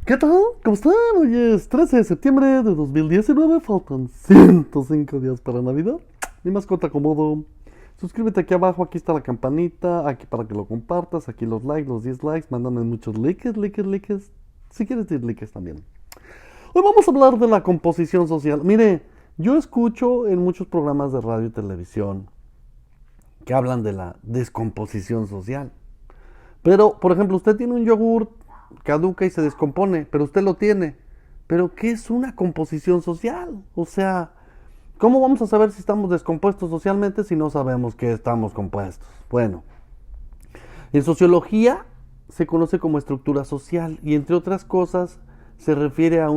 ¿Qué tal? ¿Cómo están? Hoy es 13 de septiembre de 2019. Faltan 105 días para Navidad. Mi mascota Komodo. Suscríbete aquí abajo, aquí está la campanita, aquí para que lo compartas, aquí los likes, los dislikes, mándame muchos likes. Si quieres decir likes también. Hoy vamos a hablar de la composición social. Mire, yo escucho en muchos programas de radio y televisión que hablan de la descomposición social. Pero, por ejemplo, usted tiene un yogur, caduca y se descompone, pero usted lo tiene. Pero, ¿qué es una composición social? O sea, ¿cómo vamos a saber si estamos descompuestos socialmente si no sabemos que estamos compuestos? Bueno, en sociología se conoce como estructura social y entre otras cosas se refiere a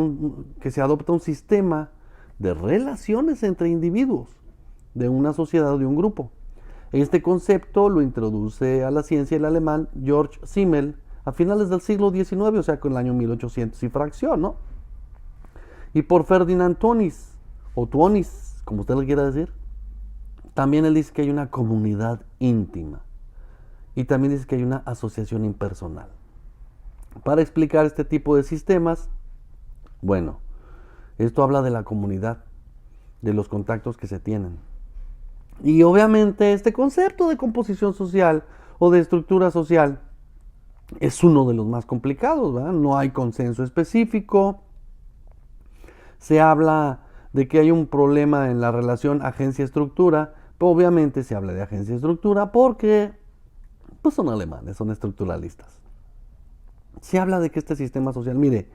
que se adopta un sistema de relaciones entre individuos de una sociedad o de un grupo. Este concepto lo introduce a la ciencia el alemán Georg Simmel a finales del siglo XIX, o sea, con el año 1800 y fracción, ¿no? Y por Ferdinand Tönnies, o Tönnies, como usted le quiera decir, también él dice que hay una comunidad íntima y también dice que hay una asociación impersonal. Para explicar este tipo de sistemas, bueno, esto habla de la comunidad, de los contactos que se tienen. Y obviamente este concepto de composición social o de estructura social es uno de los más complicados, ¿verdad? No hay consenso específico. Se habla de que hay un problema en la relación agencia-estructura, pero obviamente se habla de agencia-estructura porque pues son alemanes, son estructuralistas. Se habla de que este sistema social, mire,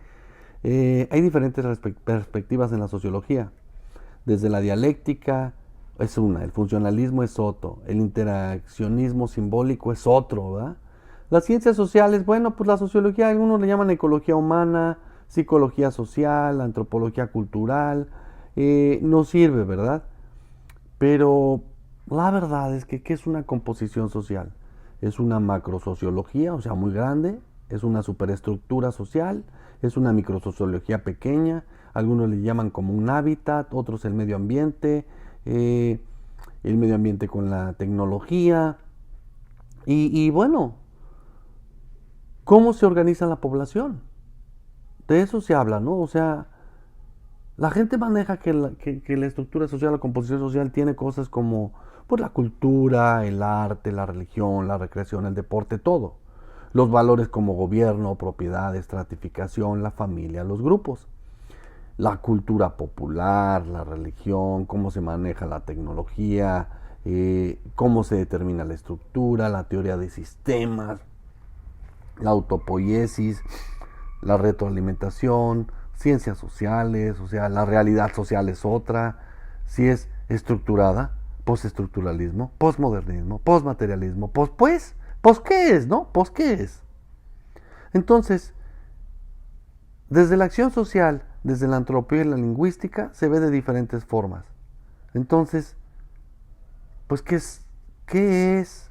hay diferentes perspectivas en la sociología, desde la dialéctica, es una, el funcionalismo es otro, el interaccionismo simbólico es otro, ¿verdad? Las ciencias sociales, bueno, pues la sociología, algunos le llaman ecología humana, psicología social, antropología cultural, no sirve, ¿verdad? Pero la verdad es que, ¿qué es una composición social? Es una macrosociología, o sea, muy grande, es una superestructura social, es una microsociología pequeña, algunos le llaman como un hábitat, otros el medio ambiente con la tecnología. Y bueno, ¿cómo se organiza la población? De eso se habla, ¿no? O sea, la gente maneja que la estructura social, la composición social tiene cosas como pues, la cultura, el arte, la religión, la recreación, el deporte, todo. Los valores como gobierno, propiedad, estratificación, la familia, los grupos. La cultura popular, la religión, cómo se maneja la tecnología, cómo se determina la estructura, la teoría de sistemas, la autopoiesis, la retroalimentación, ciencias sociales, o sea, la realidad social es otra, si es estructurada, postestructuralismo, postmodernismo, postmaterialismo, pues, ¿qué es, no? Pues, ¿qué es? Entonces, desde la acción social, desde la antropología y la lingüística, se ve de diferentes formas. Entonces, pues, ¿qué es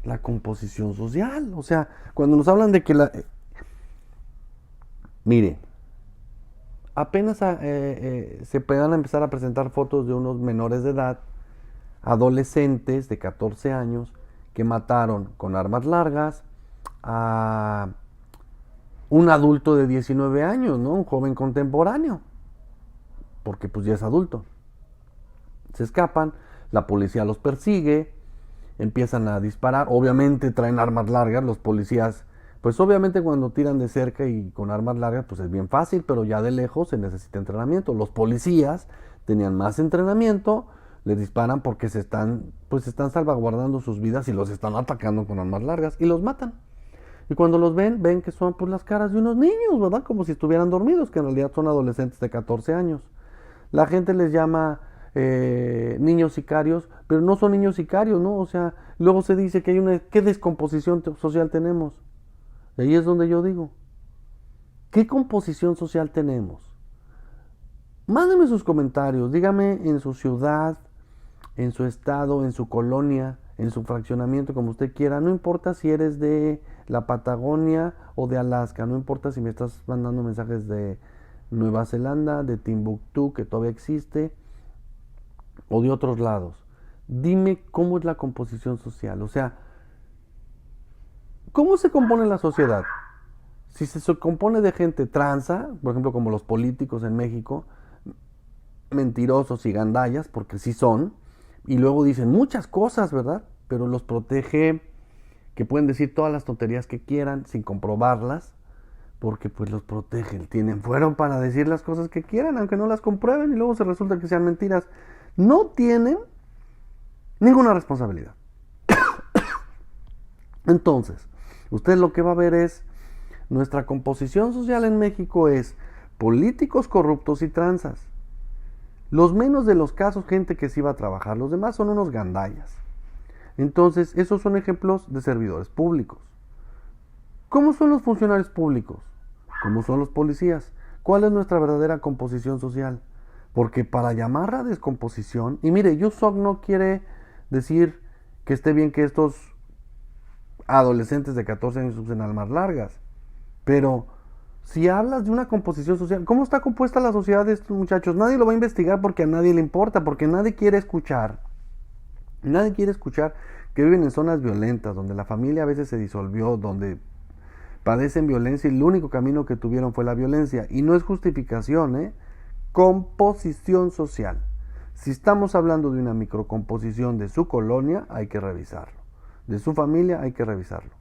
la composición social? O sea, cuando nos hablan de que mire, apenas se puedan empezar a presentar fotos de unos menores de edad, adolescentes de 14 años, que mataron con armas largas a un adulto de 19 años, ¿no? Un joven contemporáneo, porque pues ya es adulto. Se escapan, la policía los persigue, empiezan a disparar, obviamente traen armas largas, los policías, pues obviamente cuando tiran de cerca y con armas largas, pues es bien fácil, pero ya de lejos se necesita entrenamiento. Los policías tenían más entrenamiento, les disparan porque están salvaguardando sus vidas y los están atacando con armas largas y los matan. Y cuando los ven que son pues las caras de unos niños, ¿verdad? Como si estuvieran dormidos, que en realidad son adolescentes de 14 años. La gente les llama niños sicarios, pero no son niños sicarios, ¿no? O sea, luego se dice que ¿qué descomposición social tenemos? Y ahí es donde yo digo, ¿qué composición social tenemos? Mándenme sus comentarios, dígame en su ciudad, en su estado, en su colonia, en su fraccionamiento, como usted quiera. No importa si eres de la Patagonia o de Alaska, no importa si me estás mandando mensajes de Nueva Zelanda, de Timbuktu, que todavía existe, o de otros lados. Dime cómo es la composición social, o sea, ¿cómo se compone la sociedad? Si se compone de gente tranza, por ejemplo como los políticos en México, mentirosos y gandallas, porque sí son, y luego dicen muchas cosas, ¿verdad? Pero los protege, que pueden decir todas las tonterías que quieran sin comprobarlas, porque pues los protegen, fueron para decir las cosas que quieran, aunque no las comprueben, y luego se resulta que sean mentiras. No tienen ninguna responsabilidad. Entonces, usted lo que va a ver es, nuestra composición social en México es políticos corruptos y tranzas. Los menos de los casos, gente que sí va a trabajar, los demás son unos gandallas. Entonces, esos son ejemplos de servidores públicos. ¿Cómo son los funcionarios públicos? ¿Cómo son los policías? ¿Cuál es nuestra verdadera composición social? Porque para llamar a descomposición, y mire, Yusoc no quiere decir que esté bien que estos adolescentes de 14 años usen armas largas, pero si hablas de una composición social, ¿cómo está compuesta la sociedad de estos muchachos? Nadie lo va a investigar porque a nadie le importa, porque nadie quiere escuchar que viven en zonas violentas, donde la familia a veces se disolvió, donde padecen violencia y el único camino que tuvieron fue la violencia. Y no es justificación, composición social. Si estamos hablando de una microcomposición de su colonia, hay que revisarlo. De su familia, hay que revisarlo.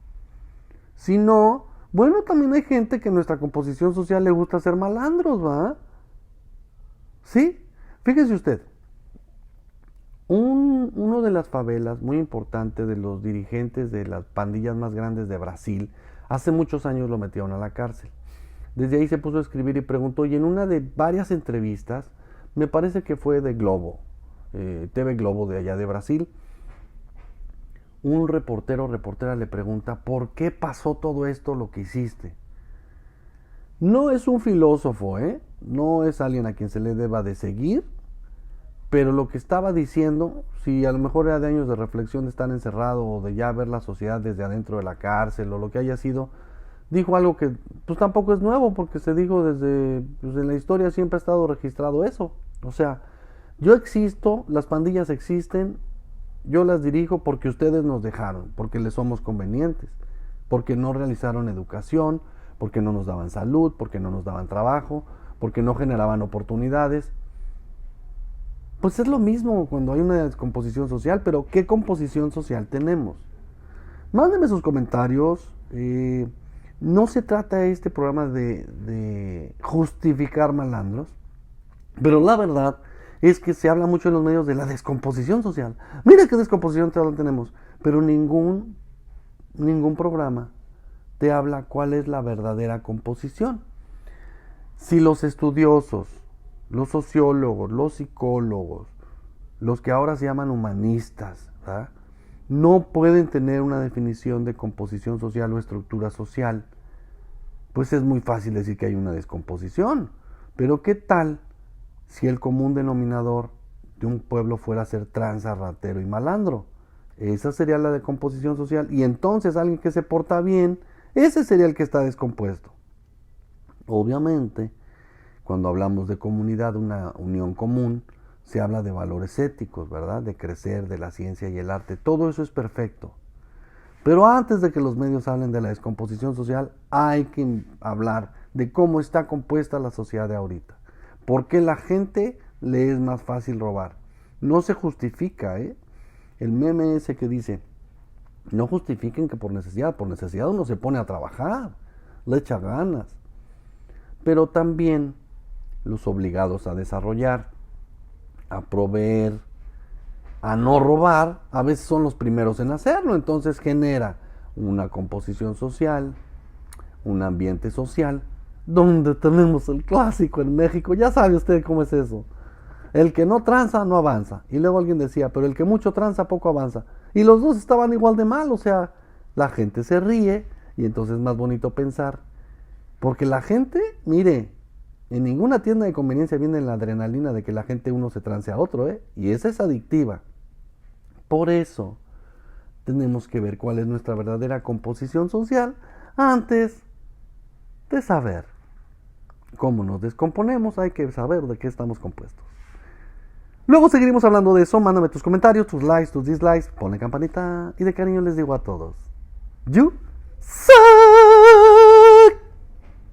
Si no, bueno, también hay gente que en nuestra composición social le gusta ser malandros, ¿va? ¿Sí? Fíjese usted. Uno de las favelas muy importante de los dirigentes de las pandillas más grandes de Brasil, hace muchos años lo metieron a la cárcel. Desde ahí se puso a escribir y preguntó, y en una de varias entrevistas, me parece que fue de Globo, TV Globo de allá de Brasil, un reportero o reportera le pregunta, ¿por qué pasó todo esto lo que hiciste? No es un filósofo, no es alguien a quien se le deba de seguir, pero lo que estaba diciendo, si a lo mejor era de años de reflexión de estar encerrado o de ya ver la sociedad desde adentro de la cárcel o lo que haya sido, dijo algo que pues tampoco es nuevo, porque se dijo desde pues, en la historia siempre ha estado registrado eso. O sea, yo existo, las pandillas existen, yo las dirijo porque ustedes nos dejaron, porque les somos convenientes, porque no realizaron educación, porque no nos daban salud, porque no nos daban trabajo, porque no generaban oportunidades. Pues es lo mismo cuando hay una descomposición social, pero ¿qué composición social tenemos? Mándenme sus comentarios. No se trata este programa de justificar malandros, pero la verdad es que se habla mucho en los medios de la descomposición social. Mira qué descomposición social tenemos, pero ningún programa te habla cuál es la verdadera composición. Si los estudiosos, los sociólogos, los psicólogos, los que ahora se llaman humanistas, ¿verdad?, no pueden tener una definición de composición social o estructura social, pues es muy fácil decir que hay una descomposición. Pero ¿qué tal si el común denominador de un pueblo fuera a ser tranza, ratero y malandro? Esa sería la decomposición social, y entonces alguien que se porta bien, ese sería el que está descompuesto. Obviamente, cuando hablamos de comunidad, una unión común, se habla de valores éticos, ¿verdad? De crecer, de la ciencia y el arte. Todo eso es perfecto. Pero antes de que los medios hablen de la descomposición social, hay que hablar de cómo está compuesta la sociedad de ahorita. ¿Por qué la gente le es más fácil robar? No se justifica, el meme ese que dice, no justifiquen que por necesidad uno se pone a trabajar, le echa ganas. Pero también los obligados a desarrollar, a proveer, a no robar, a veces son los primeros en hacerlo. Entonces genera una composición social, un ambiente social, donde tenemos el clásico en México. Ya sabe usted cómo es eso. El que no tranza no avanza. Y luego alguien decía, pero el que mucho tranza poco avanza. Y los dos estaban igual de mal. O sea, la gente se ríe y entonces es más bonito pensar. Porque la gente, mire, en ninguna tienda de conveniencia viene la adrenalina de que la gente uno se trance a otro, y esa es adictiva. Por eso tenemos que ver cuál es nuestra verdadera composición social antes de saber cómo nos descomponemos. Hay que saber de qué estamos compuestos. Luego seguiremos hablando de eso. Mándame tus comentarios, tus likes, tus dislikes, ponle campanita y de cariño les digo a todos, you suck.